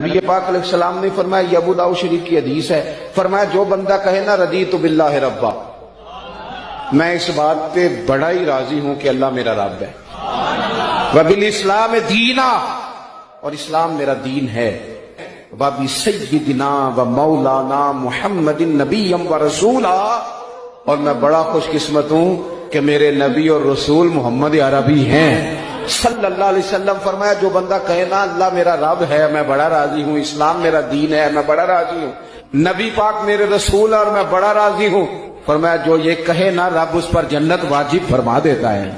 نبی پاک علیہ السلام نے فرمایا، یہ ابو داؤد شریف کی حدیث ہے، فرمایا جو بندہ کہے نا رضیت باللہ ربا، میں اس بات پہ بڑا ہی راضی ہوں کہ اللہ میرا رب ہے، وبالاسلام دینا، اور اسلام میرا دین ہے، وبسیدنا و مولانا محمد نبی و رسولا، اور میں بڑا خوش قسمت ہوں کہ میرے نبی اور رسول محمد عربی ہیں صلی اللہ علیہ وسلم۔ فرمایا جو بندہ کہے نا اللہ میرا رب ہے، میں بڑا راضی ہوں، اسلام میرا دین ہے، میں بڑا راضی ہوں، نبی پاک میرے رسول اور میں بڑا راضی ہوں، فرمایا جو یہ کہے نا رب اس پر جنت واجب فرما دیتا ہے۔